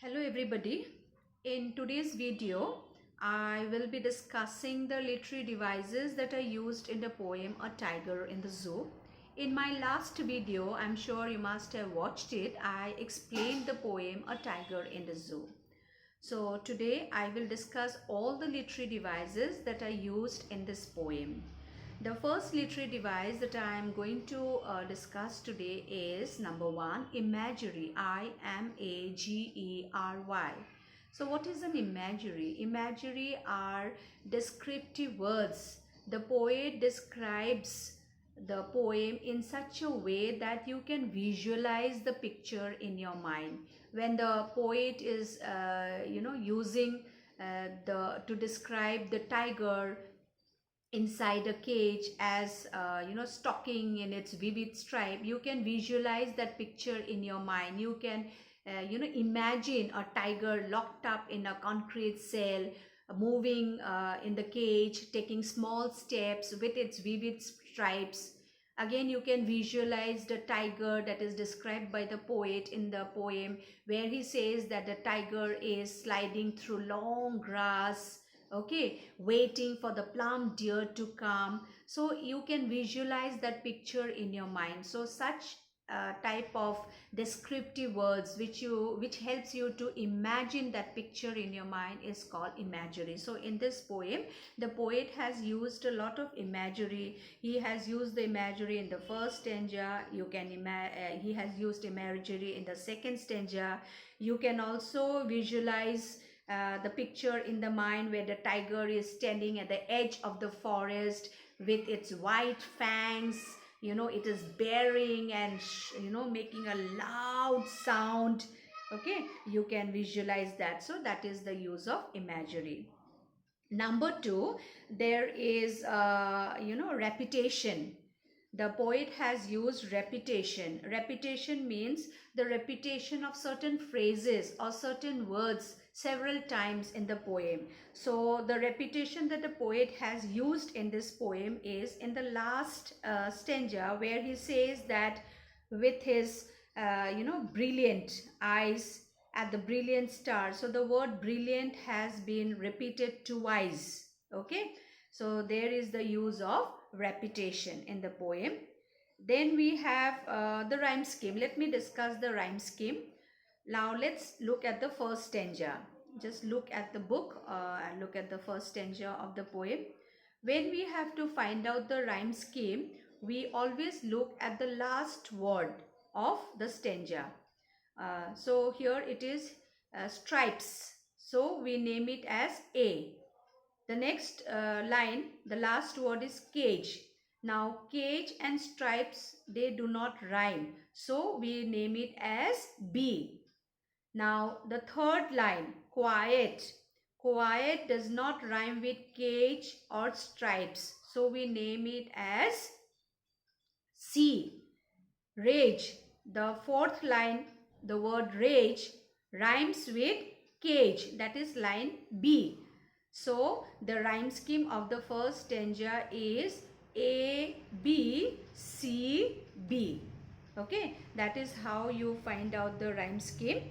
Hello everybody. In today's video, I will be discussing the literary devices that are used in the poem A Tiger in the Zoo. In my last video, I'm sure you must have watched it, I explained the poem A Tiger in the Zoo. So today I will discuss all the literary devices that are used in this poem. The first literary device that I am going to discuss today is number 1, imagery. Imagery. So what is an imagery? Imagery are descriptive words. The poet describes the poem in such a way that you can visualize the picture in your mind. When the poet is using to describe the tiger inside a cage as stalking in its vivid stripe, you can visualize that picture in your mind. You can imagine a tiger locked up in a concrete cell, moving in the cage, taking small steps with its vivid stripes. Again, you can visualize the tiger that is described by the poet in the poem, where he says that the tiger is sliding through long grass, okay, waiting for the plump deer to come. So you can visualize that picture in your mind. So such type of descriptive words which helps you to imagine that picture in your mind is called imagery. So in this poem, the poet has used a lot of imagery. He has used the imagery in the first stanza. You can he has used imagery in the second stanza. You can also visualize the picture in the mind where the tiger is standing at the edge of the forest with its white fangs. It is bearing and making a loud sound. Okay, you can visualize that. So that is the use of imagery. Number 2, there is repetition. The poet has used repetition. Repetition means the repetition of certain phrases or certain words several times in the poem. So the repetition that the poet has used in this poem is in the last stanza, where he says that with his brilliant eyes at the brilliant star. So the word brilliant has been repeated twice. Okay, so there is the use of repetition in the poem. Then we have the rhyme scheme. Let me discuss the rhyme scheme. Now let's look at the first stanza. Just look at the book and look at the first stanza of the poem. When we have to find out the rhyme scheme, we always look at the last word of the stanza. So here it is stripes. So we name it as A. The next line, the last word is cage. Now cage and stripes, they do not rhyme. So we name it as B. Now the third line, quiet. Quiet does not rhyme with cage or stripes. So we name it as C. Rage. The fourth line, the word rage, rhymes with cage. That is line B. So the rhyme scheme of the first stanza is A, B, C, B. Okay, that is how you find out the rhyme scheme.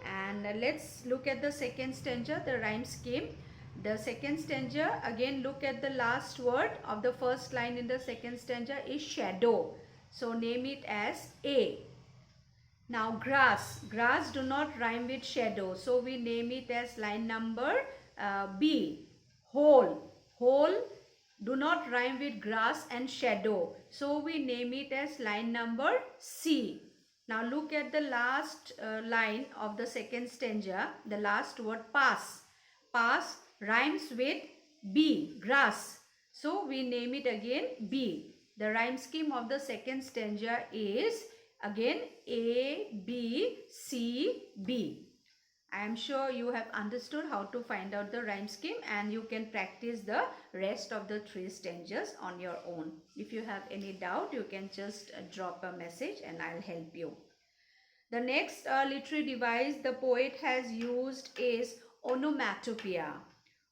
And let's look at the second stanza, the rhyme scheme. The second stanza, again look at the last word of the first line in the second stanza is shadow. So name it as A. Now grass. Grass do not rhyme with shadow. So we name it as line number B. Hole. Hole do not rhyme with grass and shadow. So we name it as line number C. Now look at the last line of the second stanza. The last word pass. Pass rhymes with B. Grass. So we name it again B. The rhyme scheme of the second stanza is again A, B, C, B. I am sure you have understood how to find out the rhyme scheme, and you can practice the rest of the 3 stanzas on your own. If you have any doubt, you can just drop a message and I'll help you. The next literary device the poet has used is onomatopoeia.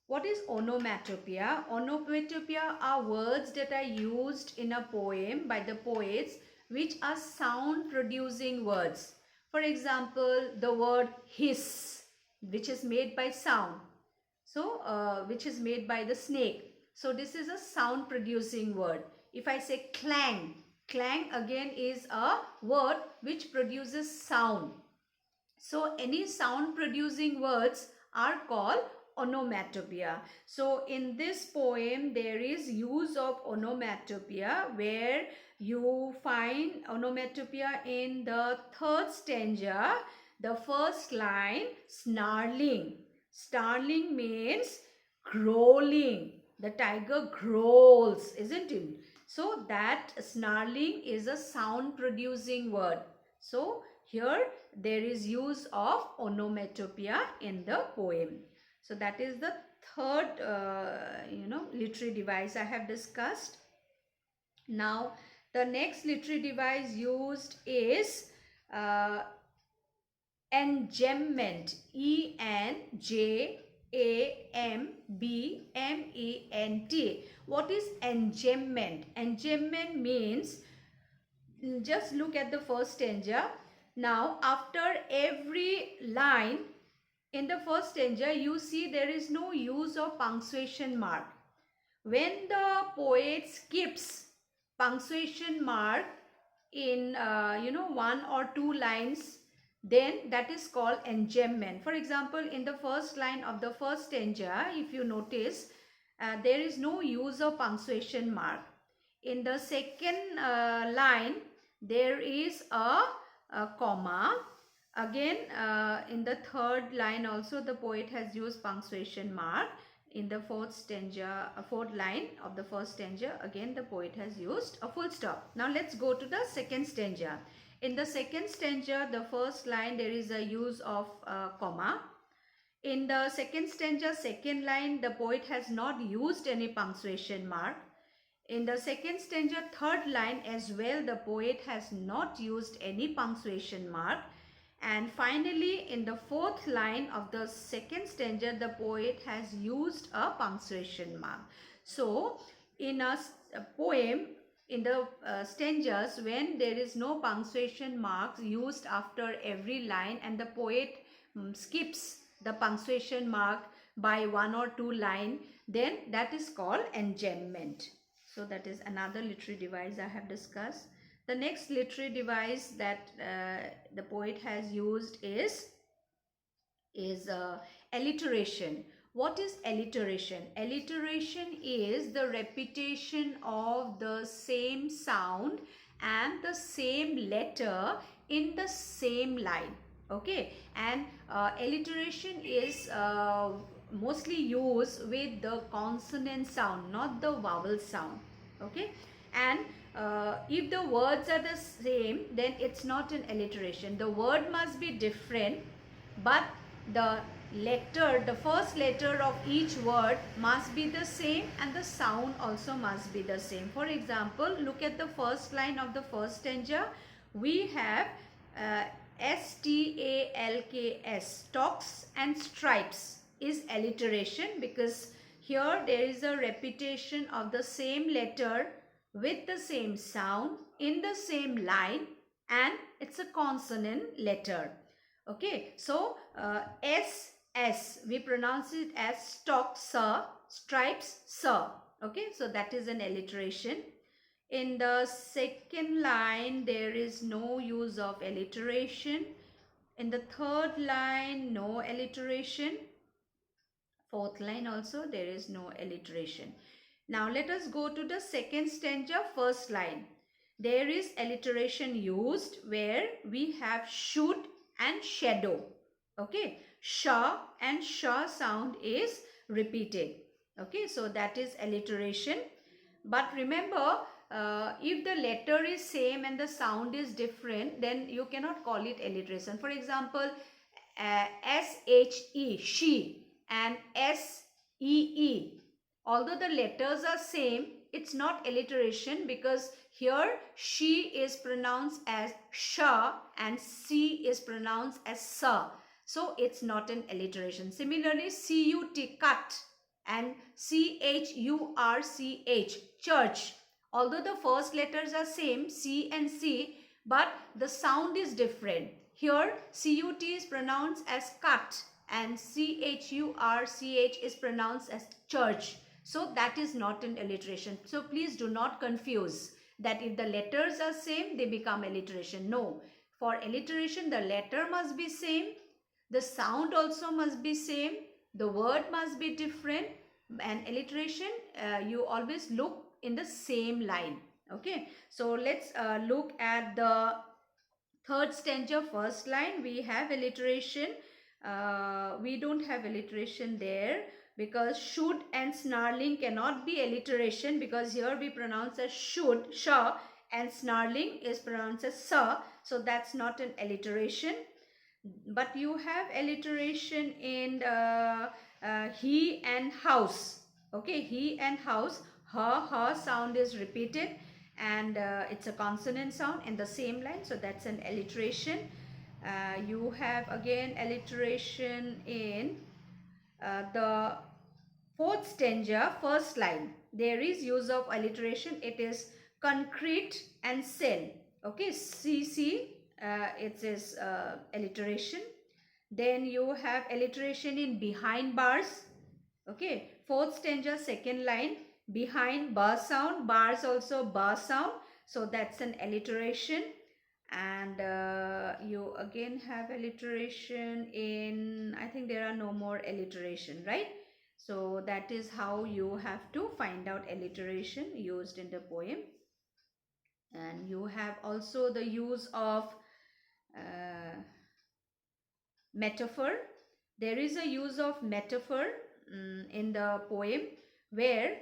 What is onomatopoeia? Onomatopoeia are words that are used in a poem by the poets which are sound producing words. For example, the word hiss. which is made by sound. So, which is made by the snake. So, this is a sound producing word. If I say clang, clang again is a word which produces sound. So, any sound producing words are called onomatopoeia. So, in this poem, there is use of onomatopoeia, where you find onomatopoeia in the third stanza, the first line, snarling. Snarling means growling. The tiger growls, isn't it? So that snarling is a sound producing word. So here there is use of onomatopoeia in the poem. So that is the third literary device I have discussed. Now the next literary device used is enjambment. Enjambment. What is enjambment? Enjambment means, just look at the first stanza. Now after every line in the first stanza, you see there is no use of punctuation mark. When the poet skips punctuation mark in one or two lines, then that is called enjambment. For example, in the first line of the first stanza, if you notice, there is no use of punctuation mark. In the second line, there is a comma. Again, in the third line also, the poet has used punctuation mark. In the fourth line of the first stanza, again the poet has used a full stop. Now let's go to the second stanza. In the second stanza, the first line, there is a use of comma. In the second stanza, second line, the poet has not used any punctuation mark. In the second stanza, third line as well, the poet has not used any punctuation mark. And finally, in the fourth line of the second stanza, the poet has used a punctuation mark. So, in a poem, in the stanzas, when there is no punctuation marks used after every line and the poet skips the punctuation mark by one or two lines, then that is called enjambment. So, that is another literary device I have discussed. The next literary device that the poet has used is alliteration. What is alliteration? Alliteration is the repetition of the same sound and the same letter in the same line. Okay, and alliteration is mostly used with the consonant sound, not the vowel sound. Okay, and if the words are the same, then it's not an alliteration. The word must be different, but the letter, the first letter of each word must be the same and the sound also must be the same. For example, look at the first line of the first stanza. We have stalks, stalks and stripes is alliteration, because here there is a repetition of the same letter with the same sound in the same line, and it's a consonant letter. Okay, so S, we pronounce it as stalk, sir, stripes, sir. Okay, so that is an alliteration. In the second line, there is no use of alliteration. In the third line, no alliteration. Fourth line also, there is no alliteration. Now let us go to the second stanza, first line. There is alliteration used where we have should and shadow. Okay, sha and sha sound is repeated. Okay, so that is alliteration. But remember, if the letter is same and the sound is different, then you cannot call it alliteration. For example, S-H-E, she, and S-E-E. Although the letters are same, it's not alliteration, because here she is pronounced as sha and C is pronounced as sa. So it's not an alliteration. Similarly, C-U-T, cut, and C-H-U-R-C-H, church. Although the first letters are same, C and C, but the sound is different. Here C-U-T is pronounced as cut and church is pronounced as church. So that is not an alliteration. So please do not confuse that if the letters are same, they become alliteration. No. For alliteration, the letter must be same, the sound also must be same, the word must be different, and alliteration, you always look in the same line. Okay, so let's look at the third stanza, first line. We have alliteration. We don't have alliteration there because should and snarling cannot be alliteration, because here we pronounce as should, sha, and snarling is pronounced as sa. So that's not an alliteration. But you have alliteration in he and house. Okay, he and house, her sound is repeated, and it's a consonant sound in the same line, so that's an alliteration. You have again alliteration in the fourth stanza, first line. There is use of alliteration. It is concrete and cell. Okay, CC, it is alliteration. Then you have alliteration in behind bars. Okay, fourth stanza, second line, behind bar sound, bars also bar sound, so that's an alliteration. And you again have alliteration in, I think there are no more alliteration, right? So that is how you have to find out alliteration used in the poem. And you have also the use of metaphor. There is a use of metaphor in the poem, where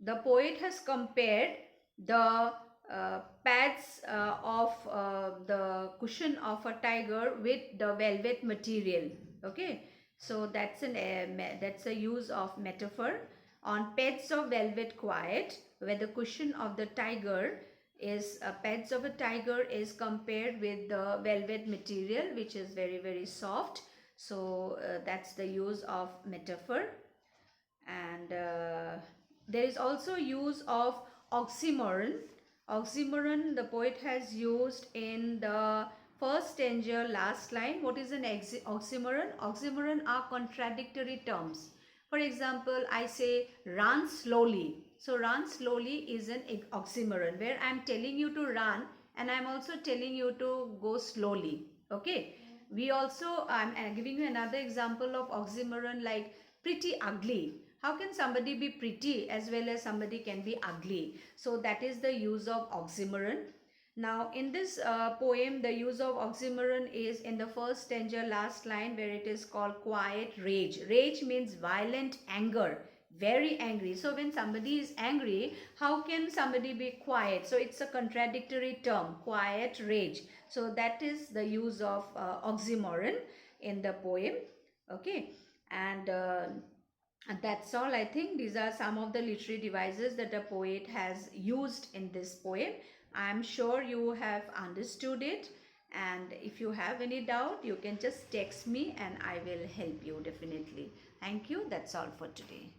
the poet has compared the pads of the cushion of a tiger with the velvet material. Okay, so that's a use of metaphor. On pads of velvet quiet, where the cushion of the tiger is pads of a tiger is compared with the velvet material, which is very, very soft. So that's the use of metaphor. And there is also use of oxymoron. Oxymoron the poet has used in the first stanza, last line. What is an oxymoron? Oxymoron are contradictory terms. For example, I say run slowly. So run slowly is an oxymoron, where I am telling you to run and I am also telling you to go slowly. Okay. We also, I'm giving you another example of oxymoron, like pretty ugly. How can somebody be pretty as well as somebody can be ugly? So that is the use of oxymoron. Now in this poem, the use of oxymoron is in the first stanza, last line, where it is called quiet rage. Rage means violent anger, very angry. So when somebody is angry, how can somebody be quiet? So it's a contradictory term, quiet rage. So that is the use of oxymoron in the poem. Okay, and that's all. I think these are some of the literary devices that a poet has used in this poem. I am sure you have understood it, and if you have any doubt, you can just text me and I will help you definitely. Thank you. That's all for today.